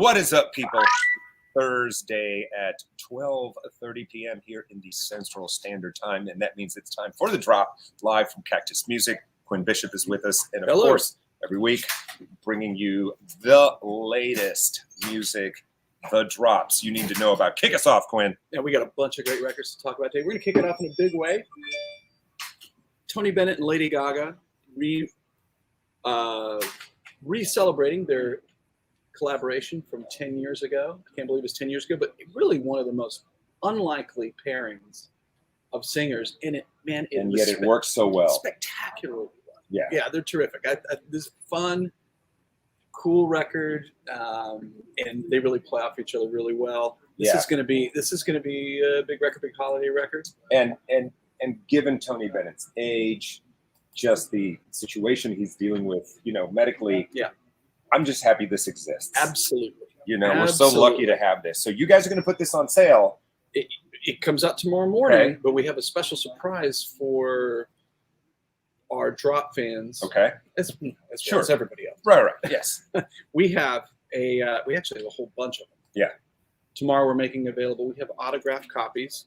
What is up, people? Thursday at 12:30 p.m. here in the Central Standard Time, and that means it's time for The Drop, live from Cactus Music. Quinn Bishop is with us, and of course, every week, bringing you the latest music, the drops you need to know about. Kick us off, Quinn. Yeah, we got a bunch of great records to talk about today. We're going to kick it off in a big way. Tony Bennett and Lady Gaga re-celebrating their collaboration from 10 years ago. I can't believe it's 10 years ago, but really one of the most unlikely pairings of singers. And it works so well. Spectacularly well. Yeah, they're terrific. This is fun, cool record, and they really play off each other really well. This is going to be a big record, big holiday record. And given Tony Bennett's age, just the situation he's dealing with, medically. Yeah. I'm just happy this exists. Absolutely. We're so lucky to have this. So you guys are going to put this on sale. It comes out tomorrow morning, but we have a special surprise for our Drop fans. Okay. As well as everybody else. Right. Yes. we actually have a whole bunch of them. Yeah. Tomorrow we're making available. We have autographed copies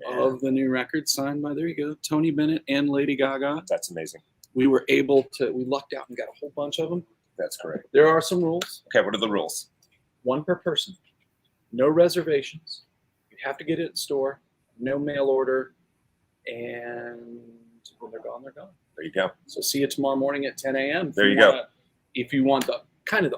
of the new record signed by, there you go, Tony Bennett and Lady Gaga. That's amazing. We lucked out and got a whole bunch of them. That's correct. There are some rules. Okay, what are the rules? One per person. No reservations. You have to get it at the store. No mail order. And when they're gone, they're gone. There you go. So see you tomorrow morning at 10 a.m. There you go. If you want the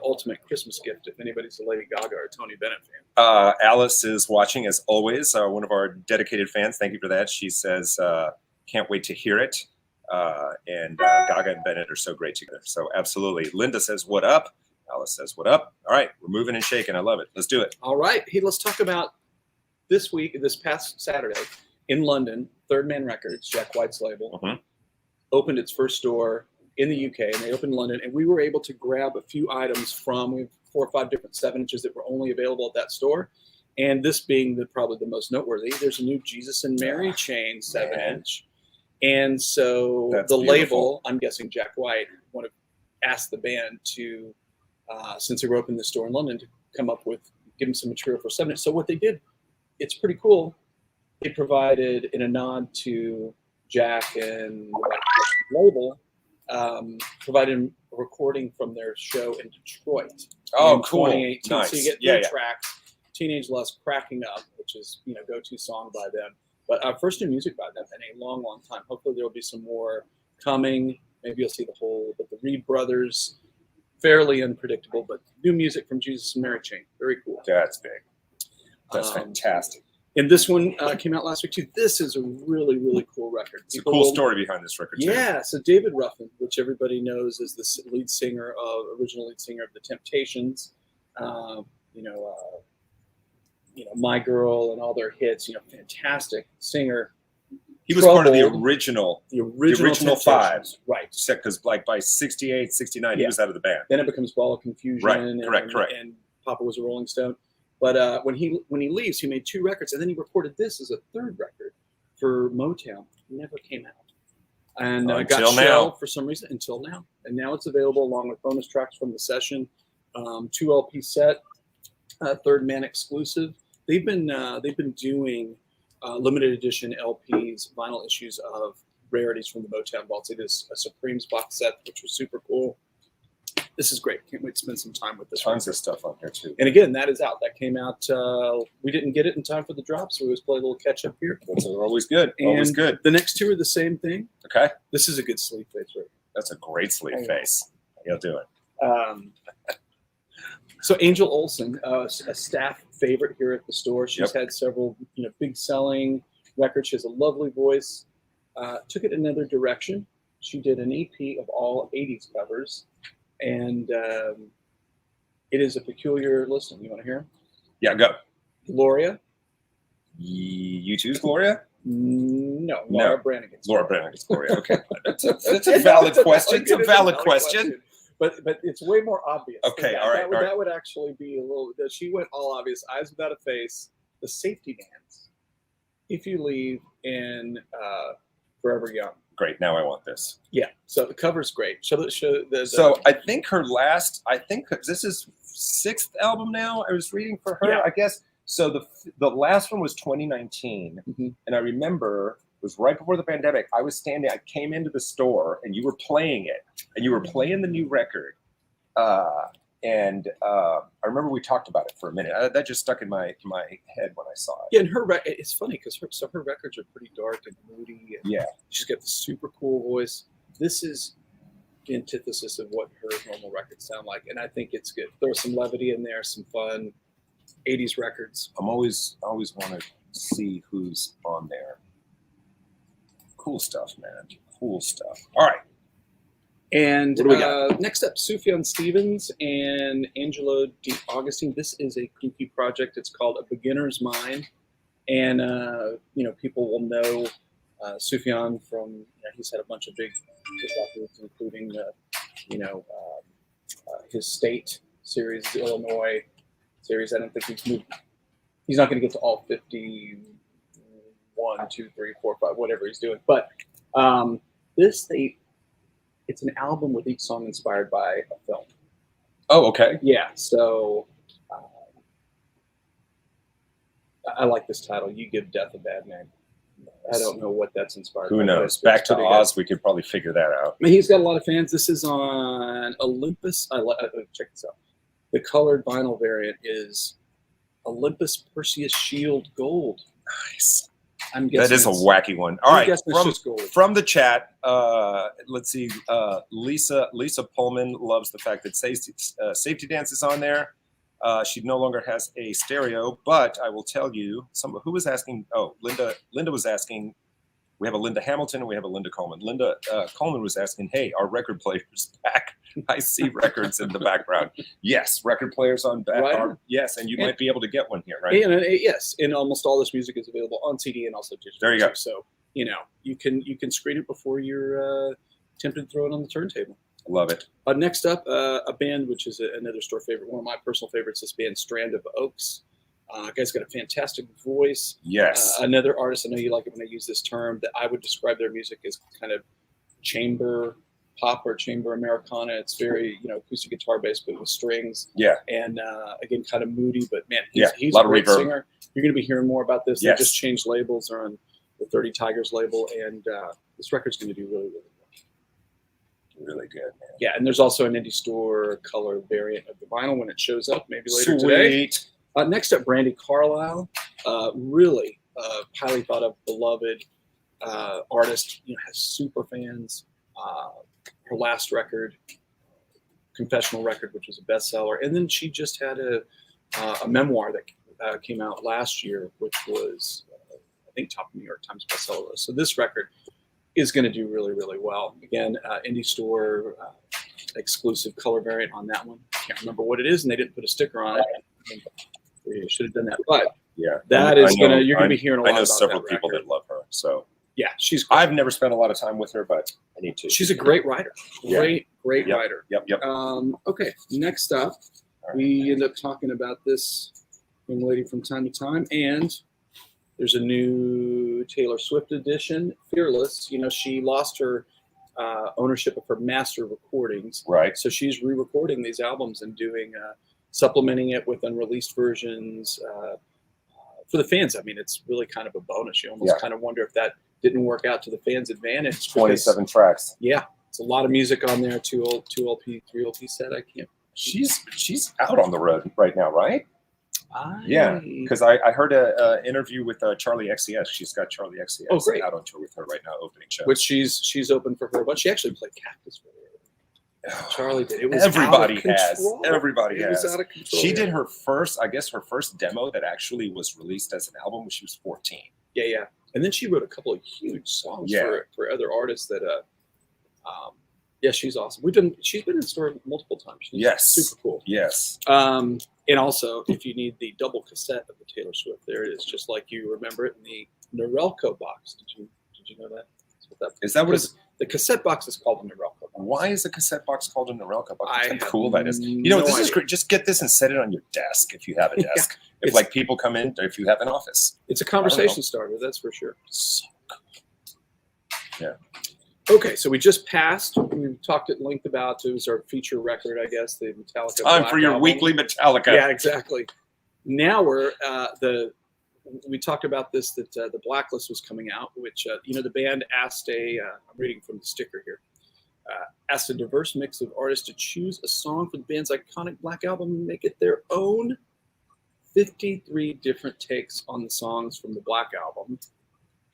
ultimate Christmas gift, if anybody's a Lady Gaga or Tony Bennett fan. Alice is watching as always. One of our dedicated fans. Thank you for that. She says, can't wait to hear it. And Gaga and Bennett are so great together. So absolutely. Linda says, what up? Alice says, what up? All right. We're moving and shaking. I love it. Let's do it. All right. Hey, let's talk about this past Saturday in London. Third Man Records, Jack White's label, opened its first store in the UK, and they opened in London. And we were able to grab a few items from, we have 4 or 5 different 7-inches that were only available at that store. And this being probably the most noteworthy, there's a new Jesus and Mary chain 7-inch. And so the label, I'm guessing Jack White, want to ask the band to, since they were opening the store in London, to give them some material for 7-inch. So what they did, it's pretty cool. They provided, in a nod to Jack and the label, provided a recording from their show in Detroit. Oh, in cool. 2018. Nice. So you get 3 tracks, Teenage Lust, Cracking Up, which is, go-to song by them. But first new music by them in a long, long time. Hopefully there will be some more coming. Maybe you'll see but the Reed brothers, fairly unpredictable, but new music from Jesus and Mary chain. Very cool. That's big. That's fantastic. And this one came out last week too. This is a really, really cool record. It's a cool story behind this record too. Yeah. So David Ruffin, which everybody knows as the original lead singer of the Temptations, My Girl and all their hits, fantastic singer. He was part of the original 5. Right. Because by 68, 69, he was out of the band. Then it becomes Ball of Confusion. Right, correct. And Papa Was a Rolling Stone. But when he leaves, he made 2 records, and then he recorded this as a 3rd record for Motown. It never came out. And got shelved for some reason until now. And now it's available along with bonus tracks from the session, 2 LP set, 3rd Man exclusive. They've been doing limited edition LPs, vinyl issues of rarities from the Motown vaults. They did a Supremes box set, which was super cool. This is great. Can't wait to spend some time with this. Tons of stuff on here too. And again, that is out. That came out. We didn't get it in time for the drop, so we always play a little catch up here. That's always good. Always good. The next 2 are the same thing. Okay. This is a good sleep face right here. That's a great sleep face. You'll do it. So Angel Olsen, a staff favorite here at the store. She's had several, big selling records. She has a lovely voice. Took it another direction. She did an EP of all 80s covers, and it is a peculiar listen. You want to hear them? Yeah, go. Gloria. You choose Gloria? No, Laura Branigan's. Laura Branigan's Gloria. Okay, that's a valid question. It's a valid question. But it's way more obvious. Okay, all right. That would actually be a little. She went all obvious. Eyes Without a Face, The Safety Dance, If You Leave, and Forever Young. Great. Now I want this. Yeah. So the cover's great. Show the So I think this is 6th album now I was reading for her, Yeah. I guess. So the last one was 2019. Mm-hmm. And I remember it was right before the pandemic. I came into the store and you were playing it, and you were playing the new record. And I remember we talked about it for a minute. That just stuck in my head when I saw it. Yeah, and it's funny because her records are pretty dark and moody. And Yeah. She's got the super cool voice. This is the antithesis of what her normal records sound like, and I think it's good. There's some levity in there, some fun 80s records. I'm always want to see who's on there. Cool stuff, man. Cool stuff. All right. And What do we got? Next up, Sufjan Stevens and Angelo D'Augustine. This is a kooky project. It's called A Beginner's Mind. And, people will know Sufjan from, he's had a bunch of big records, including, his state series, the Illinois series. I don't think he's not going to get to all 51, 2, 3, 4, 5, whatever he's doing. But it's an album with each song inspired by a film. Oh, okay. Yeah, so I like this title. You Give Death a Bad Name. I don't know what that's inspired by. Who knows? Back to Oz, we could probably figure that out. I mean, he's got a lot of fans. This is on Olympus. Check this out. The colored vinyl variant is Olympus Perseus Shield Gold. Nice. I'm guessing that is a wacky one. All right, from the chat, let's see. Lisa Pullman loves the fact that Safety Dance is on there. She no longer has a stereo, but I will tell you, who was asking. Oh, Linda was asking. We have a Linda Hamilton and we have a Linda Coleman. Linda Coleman was asking, "Hey, are record players back?" I see records in the background. Yes, record players on back. Right. Yes, and you might be able to get one here, right? Yes, and almost all this music is available on CD and also digital. There you go. So you can screen it before you're tempted to throw it on the turntable. Love it. Next up, a band which is another store favorite, one of my personal favorites. This band, Strand of Oaks. Guy's got a fantastic voice. Yes. Another artist, I know you like it when I use this term, that I would describe their music as kind of chamber pop or chamber Americana. It's very, acoustic guitar based, but with strings. Yeah. And again, kind of moody, but man, he's a a lot great of reverb. singer. You're going to be hearing more about this. Yes. They just changed labels. They're on the 30 Tigers label, and this record's going to do really, really well. Really good, man. Yeah, and there's also an indie store color variant of the vinyl when it shows up, maybe later Sweet. today. Next up, Brandy Carlisle, really highly thought of, beloved artist. Has super fans. Her last record, Confessional Record, which was a bestseller, and then she just had a memoir that came out last year, which was I think top New York Times bestseller list. So this record is going to do really, really well. Again, indie store exclusive color variant on that one. I can't remember what it is, and they didn't put a sticker on it. We should have done that, but yeah, you're gonna be hearing a lot. I know about several that people record. that love her. So yeah, she's great. I've never spent a lot of time with her, but I need to. She's a great writer. Great writer. Yep. Okay, next up, we end up talking about this young lady from time to time, and there's a new Taylor Swift edition, Fearless. She lost her ownership of her master recordings, right? So she's re-recording these albums and doing supplementing it with unreleased versions for the fans. I mean, it's really kind of a bonus. You almost kind of wonder if that didn't work out to the fans' advantage. 27 tracks. Yeah, it's a lot of music on there. 2 LP, 3 LP set. I can't. She's out on the road right now, right? Yeah, because I heard an interview with Charlie XCX. She's got Charlie XCX out on tour with her right now, opening show. Which she's open for her, but she actually played Cactus for her. Charlie did. It was Everybody out of has. control. Everybody it has. Was out of control, she did her first demo that actually was released as an album when she was 14. Yeah. And then she wrote a couple of huge songs for other artists that she's awesome. She's been in store multiple times. She's super cool. Yes. And also, if you need the double cassette of the Taylor Swift, there it is, just like you remember it in the Norelco box. Did you know that? Is that what it's? The cassette box is called a Norelco box. Why is a cassette box called a Norelco box? How cool that is. This is great. Just get this and set it on your desk if you have a desk. If people come in, or if you have an office. It's a conversation starter, that's for sure. So cool. Yeah. Okay, so we just passed. We talked at length about it was our feature record, I guess, the Metallica. Time Black for your album. weekly Metallica. Yeah, exactly. Now we're we talked about this that the Blacklist was coming out, which the band asked I'm reading from the sticker here. Asked a diverse mix of artists to choose a song for the band's iconic Black album and make it their own. 53 different takes on the songs from the Black album,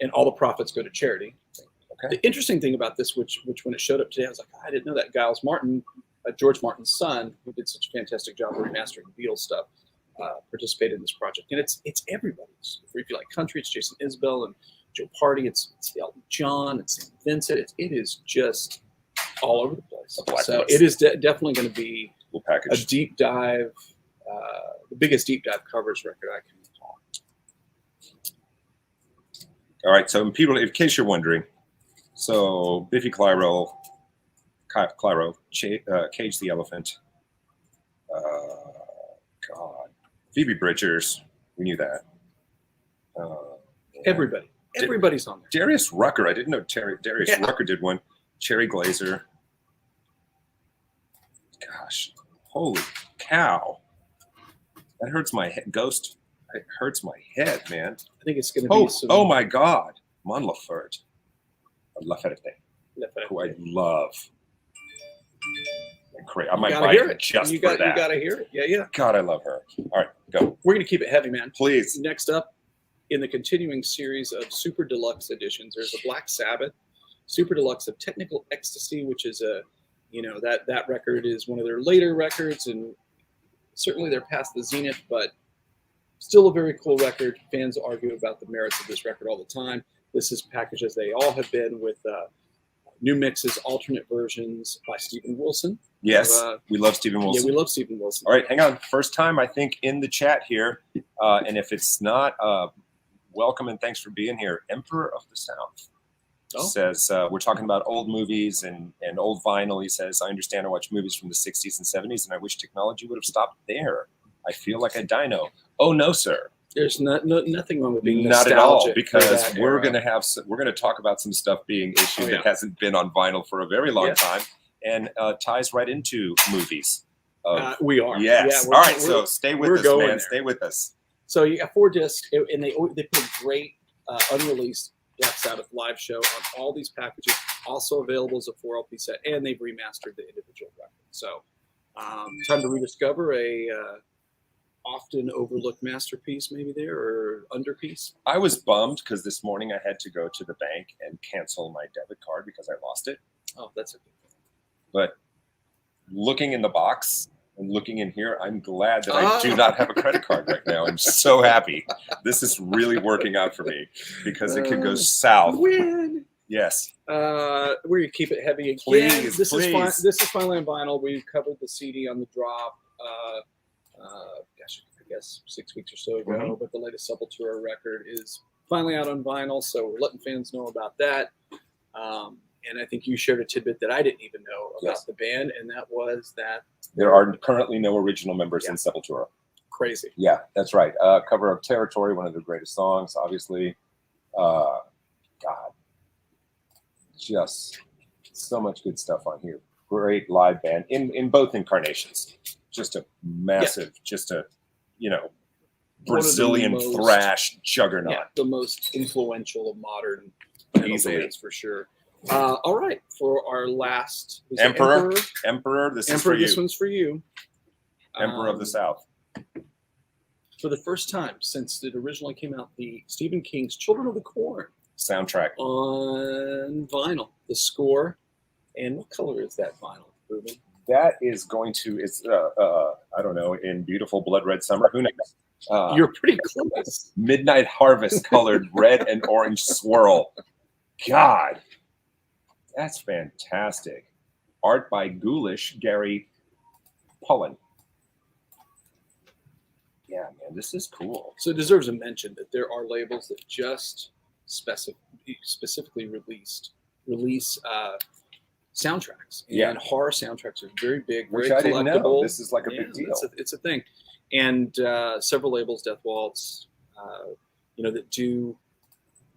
and all the profits go to charity. Okay. The interesting thing about this, which when it showed up today, I was like, I didn't know that Giles Martin, George Martin's son, who did such a fantastic job of remastering the Beatles stuff, participated in this project. And it's everybody's. If you like country, it's Jason Isbell and Joe Party. It's Elton John. It's St. Vincent. It is just all over the place. So it is definitely going to be a deep dive, the biggest deep dive covers record I can recall. All right. So people, in case you're wondering, so Biffy Clyro, Cage the Elephant, Phoebe Bridgers, we knew that. Everybody's on there. Darius Rucker, I didn't know Darius Rucker did one. Cherry Glazer. Gosh, holy cow. That hurts my head. Ghost, it hurts my head, man. I think it's going to be Oh my God. Mon Laferte. Who I love. I might buy it just for that. You got to hear it. Yeah. God, I love her. All right, go. We're going to keep it heavy, man. Please. Next up, in the continuing series of Super Deluxe editions, there's a Black Sabbath Super Deluxe of Technical Ecstasy, which is that record is one of their later records, and certainly they're past the zenith, but still a very cool record. Fans argue about the merits of this record all the time. This is packaged as they all have been with new mixes, alternate versions by Steven Wilson. Yes, we love Steven Wilson. Yeah, we love Steven Wilson. All right, hang on. First time, I think, in the chat here. And if it's not, welcome and thanks for being here. Emperor of the South says, we're talking about old movies and old vinyl. He says, I understand I watch movies from the 60s and 70s, and I wish technology would have stopped there. I feel like a dino. Oh, no, sir. There's nothing wrong with being not at all, because we're era. going to talk about some stuff being issued that hasn't been on vinyl for a very long time, and ties right into movies. We are. Yes. Yeah, all right. So stay with us, man. There. Stay with us. So you got 4 discs, and they put a great unreleased Black Sabbath live show on all these packages. Also available as a 4 LP set, and they've remastered the individual records. So time to rediscover a often overlooked masterpiece, maybe there, or underpiece. I was bummed because this morning I had to go to the bank and cancel my debit card because I lost it. Oh, that's a good thing. But looking in the box and looking in here, I'm glad that I do not have a credit card right now. I'm so happy. This is really working out for me because it could go south. Win. Yes. We're gonna keep it heavy again. Please, this is finally on vinyl. We covered the CD on the drop. I guess 6 weeks or so ago. Mm-hmm. But the latest Sepultura record is finally out on vinyl, so we're letting fans know about that. And I think you shared a tidbit that I didn't even know about the band, and that was that there are currently no original members in Sepultura. Crazy. Yeah, that's right. Cover of Territory, one of their greatest songs, obviously. God, just so much good stuff on here. Great live band in both incarnations. Just a massive, Brazilian thrash juggernaut. Yeah, the most influential of modern bands for sure. All right, for our last Emperor, this is for you. This one's for you. Emperor of the South. For the first time since it originally came out, the Stephen King's Children of the Corn soundtrack on vinyl. The score, and what color is that vinyl, Ruben? That is going to, it's, I don't know, in beautiful blood red summer. Who knows? You're pretty close. Midnight Harvest colored red and orange swirl. God, that's fantastic. Art by Ghoulish Gary Pullen. Yeah, man, this is cool. So it deserves a mention that there are labels that just specifically release soundtracks, and horror soundtracks are very big, very collectible. I didn't know. This is like a big deal. It's a thing, and several labels, Death Waltz, that do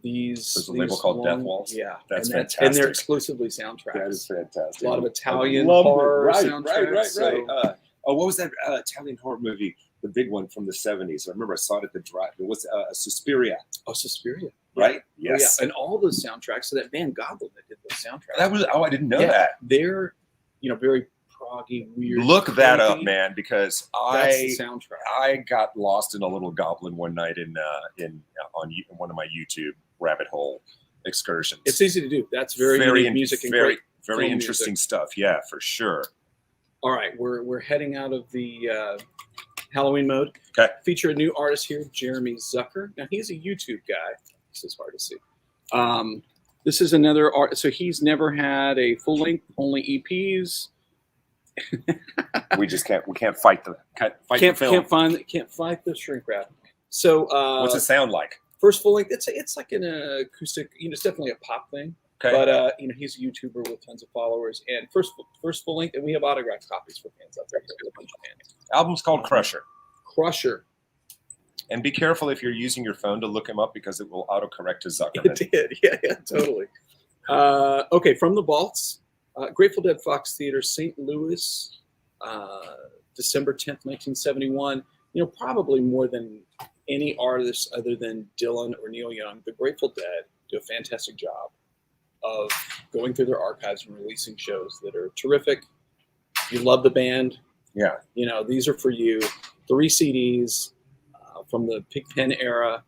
There's a label called Death Walls. Yeah, That's and fantastic. And they're exclusively soundtracks. That is fantastic. A lot of Italian horror soundtracks. Right. So. What was that Italian horror movie? The big one from the 70s. I remember I saw it at the drive. It was Suspiria. Oh, Suspiria. Right? Yeah. Yes. Oh, yeah. And all those soundtracks. So that band Goblin that did those soundtracks. That was. Oh, I didn't know that. They're, very proggy, weird. Look that creepy. up, man, because That's the soundtrack. I got lost in a little Goblin one night on one of my YouTube rabbit hole excursions. It's easy to do. That's very unique music and very interesting music. Stuff. Yeah, for sure. All right, we're heading out of the Halloween mode. Okay. Feature a new artist here, Jeremy Zucker. Now he's a YouTube guy. This is hard to see. This is another art. So he's never had a full length, only EPs. We can't fight the film. Can't fight the shrink wrap. So what's it sound like? First full length, it's like an acoustic. It's definitely a pop thing. Okay. But he's a YouTuber with tons of followers. And first full length, and we have autographed copies for fans out there. A bunch of fans. Album's called Crusher. Crusher. And be careful if you're using your phone to look him up because it will autocorrect to Zucker. It did. Yeah, totally. Okay, From the Vaults, Grateful Dead Fox Theater, St. Louis, December 10th, 1971. Probably more than any artist other than Dylan or Neil Young, the Grateful Dead do a fantastic job of going through their archives and releasing shows that are terrific. If you love the band, yeah, these are for you. 3 CDs from the Pigpen era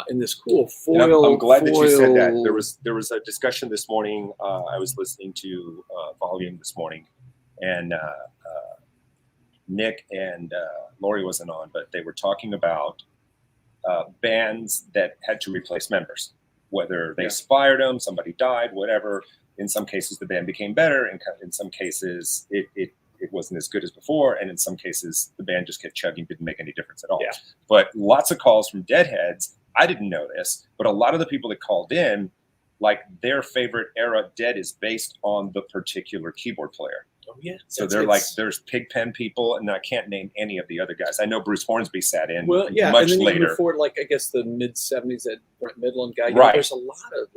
in this cool foil. I'm glad that you said that. There was a discussion this morning. I was listening to Volume this morning, and Nick and Lori wasn't on, but they were talking about bands that had to replace members. Whether they fired them, somebody died, whatever. In some cases, the band became better. And in some cases, it wasn't as good as before. And in some cases, the band just kept chugging, didn't make any difference at all. Yeah. But lots of calls from Deadheads. I didn't know this, but a lot of the people that called in, like their favorite era Dead is based on the particular keyboard player. Oh, yeah. So there's Pigpen people, and I can't name any of the other guys. I know Bruce Hornsby sat in much and then later. Before, I guess the mid-70s, that Brent Midland guy. Right. There's a lot of,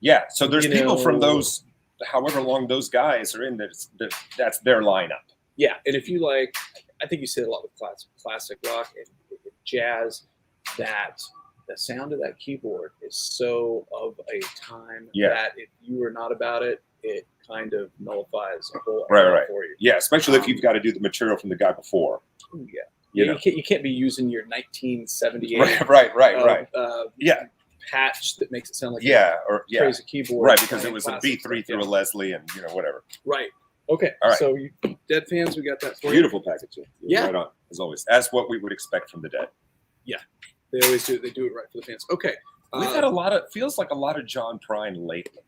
Yeah, so there's people from those, however long those guys are in, that's their lineup. Yeah, and if you I think you say a lot with classic rock and jazz, that the sound of that keyboard is so of a time that if you are not about it, it kind of nullifies a whole right for you. Yeah, especially if you've got to do the material from the guy before. Yeah. You can't be using your 1978 right. patch that makes it sound like crazy keyboard. Right, because it was a B3 through a Leslie and whatever. Right. Okay. All right. So Dead fans, we got that for Beautiful packaging. Yeah. Right on, as always. As what we would expect from the Dead. Yeah. They always do. They do it right for the fans. Okay. We've had feels like a lot of John Prine lately.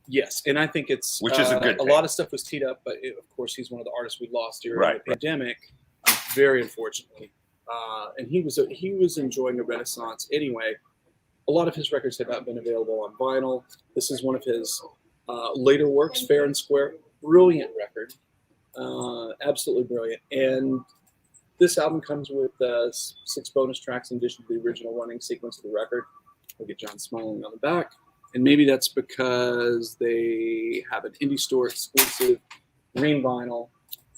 Yes, and I think it's which is a good thing. A lot of stuff was teed up, but of course he's one of the artists we lost during the pandemic, very unfortunately. And he was enjoying a renaissance anyway. A lot of his records have not been available on vinyl. This is one of his later works, Fair and Square. Brilliant record, absolutely brilliant. And this album comes with 6 bonus tracks in addition to the original running sequence of the record. We'll get John smiling on the back. And maybe that's because they have an indie store exclusive green vinyl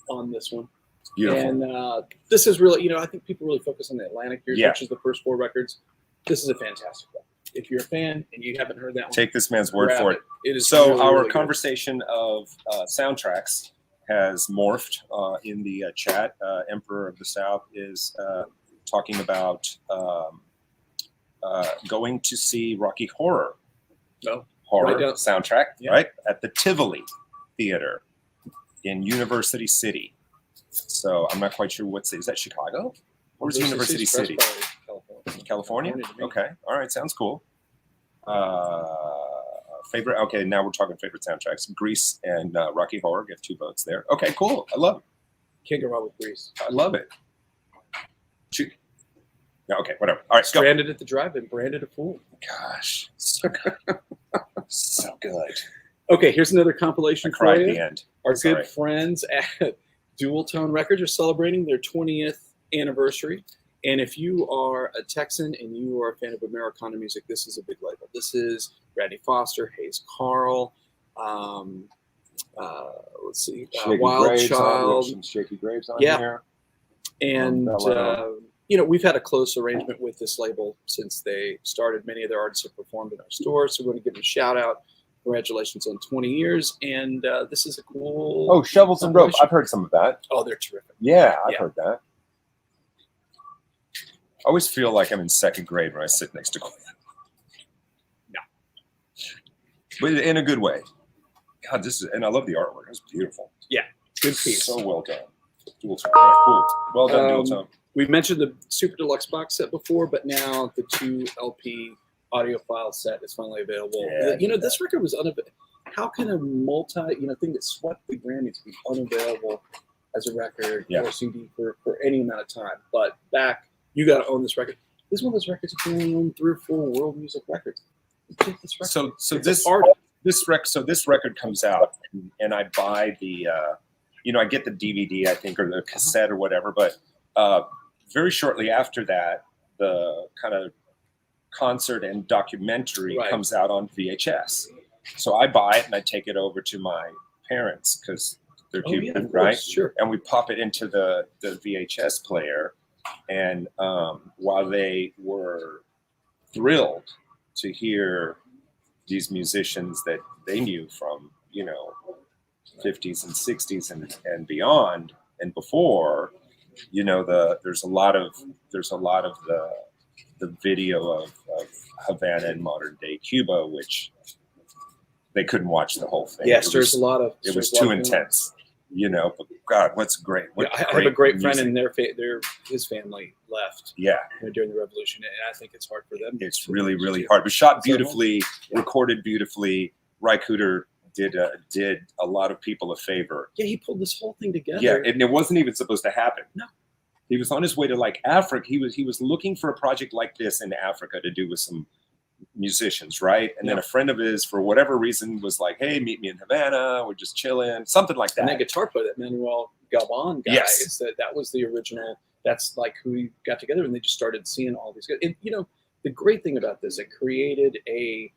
on this one. Beautiful. And this is really, I think people really focus on the Atlantic years, which is the first 4 records. This is a fantastic one. If you're a fan and you haven't heard that one, take this man's word for it. It is so really, our really conversation of soundtracks has morphed in the chat. Emperor of the South is talking about going to see Rocky Horror soundtrack, right? At the Tivoli Theater in University City. So I'm not quite sure what city. Is that Chicago? Or is University City? California? Okay. All right. Sounds cool. Favorite. Okay. Now we're talking favorite soundtracks. Grease and Rocky Horror get 2 votes there. Okay. Cool. I love it. Can't go wrong with Grease. I love it. Yeah, okay, whatever. All right, Stranded at the drive-in, branded a fool. Gosh, so good. So good. Okay, here's another compilation I cried for you. At the end. Our good friends at Dualtone Records are celebrating their 20th anniversary, And if you are a Texan and you are a fan of Americana music, this is a big label. This is Randy Foster, Hayes Carl, let's see, Wild Child. Some Shaky Graves on Yeah. here. And, you know, we've had a close arrangement with this label since they started. Many of their artists have performed in our stores, so we're going to give them a shout out. Congratulations on 20 years. And this is a cool. Oh, Shovels and Rope. I've heard some of that. Oh, they're terrific. Yeah, I've heard that. I always feel like I'm in second grade when I sit next to Quin. No. But in a good way. God, and I love the artwork. It's beautiful. Yeah, good piece. So well done. Dualtone. Yeah, cool. Well done, Dualtone. We've mentioned the Super Deluxe box set before, but now the 2 LP audiophile set is finally available. Yeah, you know, this record was unavailable. How can a thing that swept the Grammys be unavailable as a record or CD for any amount of time? But back, you got to own this record. This is one of those records that can only own 3 or 4 world music records. This record. So this record comes out, and I buy the, I get the DVD, I think, or the cassette or whatever. But very shortly after that, the kind of concert and documentary comes out on VHS. So I buy it and I take it over to my parents because they're Cuban, right? Sure. And we pop it into the VHS player. And while they were thrilled to hear these musicians that they knew from, 50s and 60s and beyond and before, there's a lot of the video of Havana and modern day Cuba, which they couldn't watch the whole thing. Yes, there's a lot of. It was too intense, But God, what's great? I have a great friend, and his family left. Yeah, during the revolution, and I think it's hard for them. It's really, really hard. But shot beautifully, recorded beautifully. Ry Cooder did a lot of people a favor. Yeah, he pulled this whole thing together. Yeah, and it wasn't even supposed to happen. No. He was on his way to Africa. He was looking for a project like this in Africa to do with some musicians, right? And then a friend of his, for whatever reason, was like, "Hey, meet me in Havana. We're just chilling," something like that. And that guitar player, that Manuel Galvan guy, that was the original. That's who we got together, and they just started seeing all these guys. And the great thing about this, it created a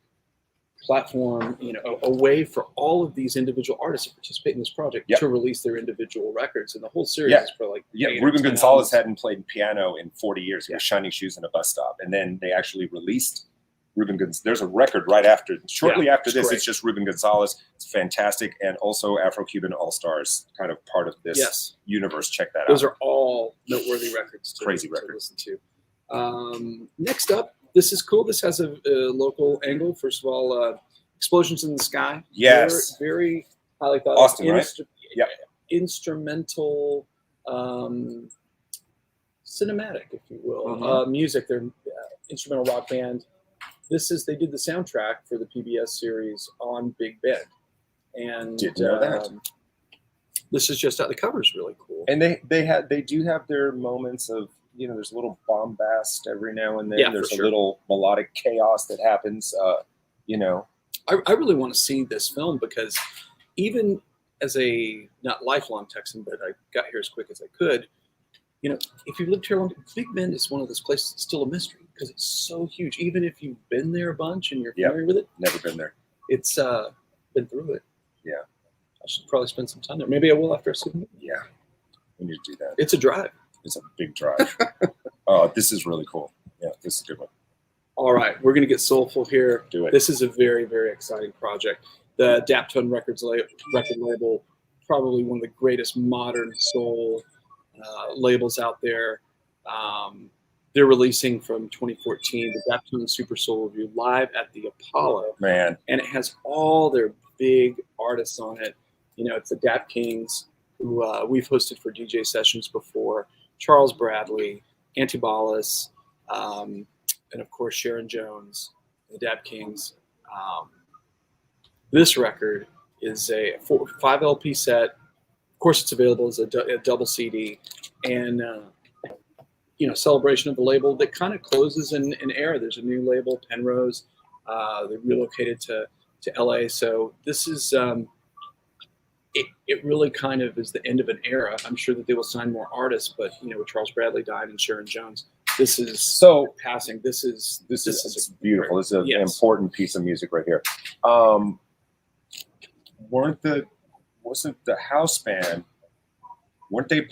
platform, a way for all of these individual artists to participate in this project to release their individual records. And the whole series is for Ruben Gonzalez hadn't played piano in 40 years. He was shining shoes in a bus stop. And then they actually released Ruben Gonzalez. There's a record shortly after this. It's just Ruben Gonzalez. It's fantastic. And also Afro-Cuban All-Stars, kind of part of this universe. Check that out. Those are all noteworthy records. Crazy records. To listen to. Next up, this is cool. This has a local angle. First of all, Explosions in the Sky. Yes. Very, very highly thought Austin, right? Instrumental, cinematic, if you will. Music. They're instrumental rock band. They did the soundtrack for the PBS series on Big Bend. And didn't know that. This is just the cover's really cool. And they do have their moments of, there's a little bombast every now and then. Yeah, there's a little melodic chaos that happens. I really want to see this film because even as a not lifelong Texan, but I got here as quick as I could. If you've lived here long, Big Bend is one of those places that's still a mystery because it's so huge. Even if you've been there a bunch and you're familiar with it, never been there. It's been through it. Yeah, I should probably spend some time there. Maybe I will after I see the movie. Yeah, we need to do that. It's a drive. It's a big drive. Oh, this is really cool. Yeah, this is a good one. All right, we're going to get soulful here. Do it. This is a very, very exciting project. The Daptone Records record label, probably one of the greatest modern soul labels out there. They're releasing from 2014 the Daptone Super Soul Review live at the Apollo. Man. And it has all their big artists on it. It's the Dap Kings, who we've hosted for DJ sessions before. Charles Bradley, Antibalas, and of course Sharon Jones, the Dap Kings. This record is a 5 LP set. Of course, it's available as a double CD, and celebration of the label that kind of closes an era. There's a new label, Penrose. They relocated to LA, so this is it really kind of is the end of an era. I'm sure that they will sign more artists, but with Charles Bradley dying and Sharon Jones, this is So passing. This is beautiful. This is an Yes. important piece of music right here. Wasn't the house band? Weren't they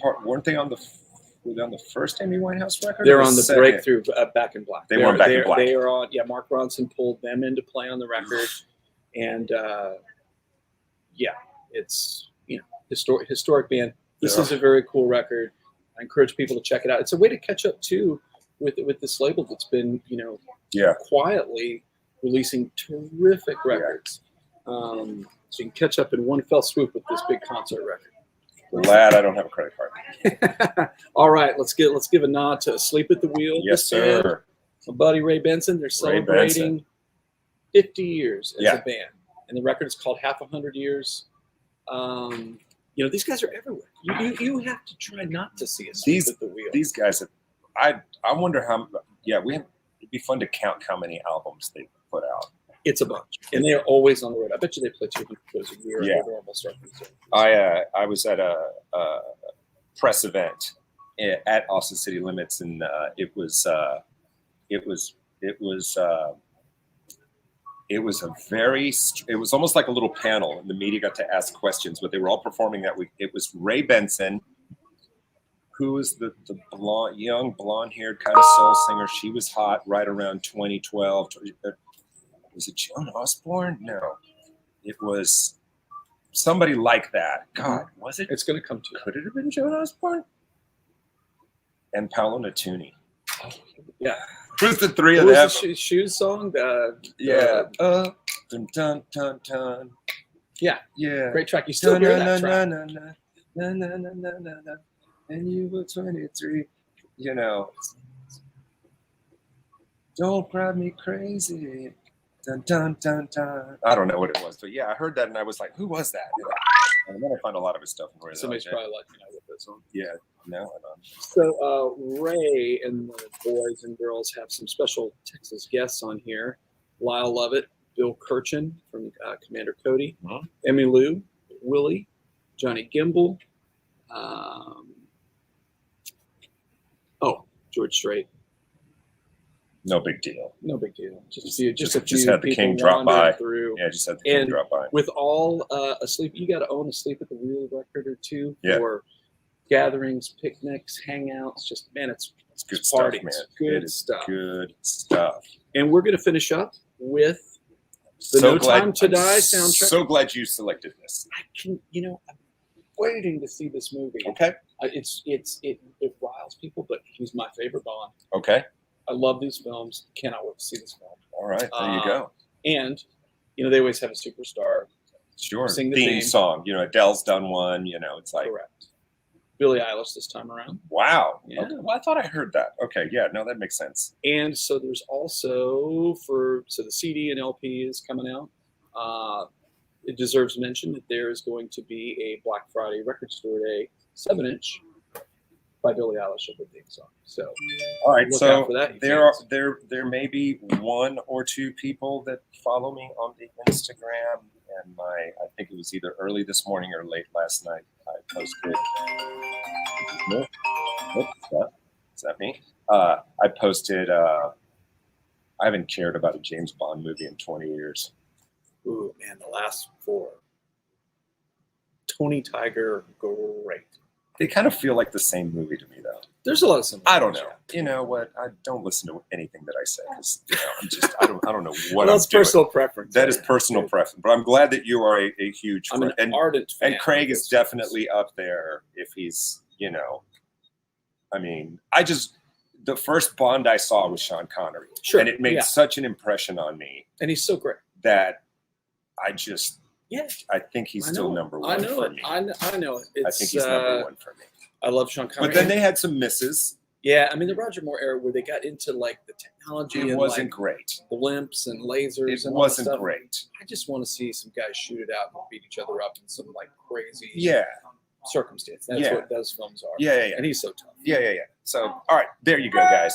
on the first Amy Winehouse record? They're or on the second? breakthrough Back in Black. They weren't Back in Black. They are on. Yeah, Mark Ronson pulled them in to play on the record, and it's historic band. This is a very cool record. I encourage people to check it out. It's a way to catch up too with this label that's been quietly releasing terrific records. So you can catch up in one fell swoop with this big concert record. Glad I don't have a credit card. All right, let's give a nod to Asleep at the Wheel. Yes, sir. My buddy Ray Benson. They're celebrating 50 years as a band, and the record is called Half 100 Years. These guys are everywhere. You have to try not to see Asleep at the Wheel. These guys, I wonder how. Yeah, it'd be fun to count how many albums they put out. It's a bunch, and they are always on the road. I bet you they play 200 shows a year. Yeah. Normal stuff. I was at a press event at Austin City Limits, and it was almost like a little panel, and the media got to ask questions, but they were all performing that week. It was Ray Benson, who was the young blonde-haired kind of soul singer. She was hot right around 2012. Was it Joan Osborne? No, it was somebody like that. God, was it? It's going to come to. Could it have been Joan Osborne? And Paolo Nutini. Yeah. Who's the three of them? Was the Shoes song? Dun, dun, dun, dun. Yeah. Great track. You still hear that track. And you were 23. Don't drive me crazy. Dun, dun, dun, dun. I don't know what it was, but I heard that and I was like, who was that? And then I found a lot of his stuff. Somebody's probably like, what that's on. Yeah, no, I don't. So Ray and the boys and girls have some special Texas guests on here. Lyle Lovett, Bill Kirchen from Commander Cody, Emmy Lou, Willie, Johnny Gimble, George Strait. No big deal. No big deal. Just had the King drop by. Through. Yeah, just had the King drop by. With all Asleep, you got to own Asleep at the Wheel record or two for gatherings, picnics, hangouts. Just it's good parties. Stuff, man. Good stuff. Good stuff. And we're going to finish up with the No Time to Die soundtrack. So glad you selected this. I'm waiting to see this movie. Okay. It riles people, but he's my favorite Bond. Okay. I love these films. Cannot wait to see this film. All right, there you go. And they always have a superstar. Sure. Sing the theme song. Adele's done one. It's like correct. Billie Eilish this time around. Wow. Yeah. Okay. Well, I thought I heard that. Okay. Yeah. No, that makes sense. And so there's also the CD and LP is coming out. It deserves mention that there is going to be a Black Friday Record Store Day 7-inch by Billie Eilish of the theme song. So, all right. So for that, there may be one or two people that follow me on the Instagram, and I think it was either early this morning or late last night. I posted. Is that me? I posted. I haven't cared about a James Bond movie in 20 years. Ooh, man, the last 4. Tony Tiger, great. They kind of feel like the same movie to me, though. There's a lot of similarities. I don't know. You know what? I don't listen to anything that I say because I don't know what. Well, that's personal preference. That is personal preference. But I'm glad that you are a huge. I'm an ardent fan. And Craig is definitely up there if he's. I mean, the first Bond I saw was Sean Connery, and it made such an impression on me. And he's so great that I think he's still number one for me. I know it. I think he's number one for me. I love Sean Connery. But then they had some misses. Yeah, I mean the Roger Moore era where they got into like the technology. It wasn't great. Blimps and lasers. It wasn't great. I just want to see some guys shoot it out and beat each other up in some like crazy circumstance. That's what those films are. Yeah. And he's so tough. Yeah. So all right, there you go, guys.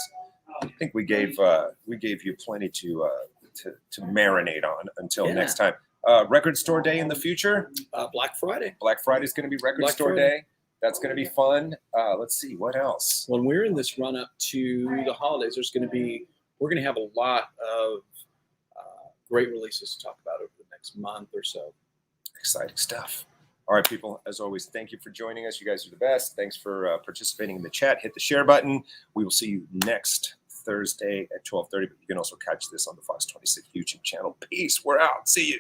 I think we gave you plenty to marinate on until next time. Record Store Day in the future. Black Friday. Black Friday is going to be Record Store Friday. Day. That's going to be fun. Let's see what else. When we're in this run up to the holidays, we're going to have a lot of great releases to talk about over the next month or so. Exciting stuff. All right, people, as always, thank you for joining us. You guys are the best. Thanks for participating in the chat. Hit the share button. We will see you next Thursday at 12:30. But you can also catch this on the Fox 26 YouTube channel. Peace. We're out. See you.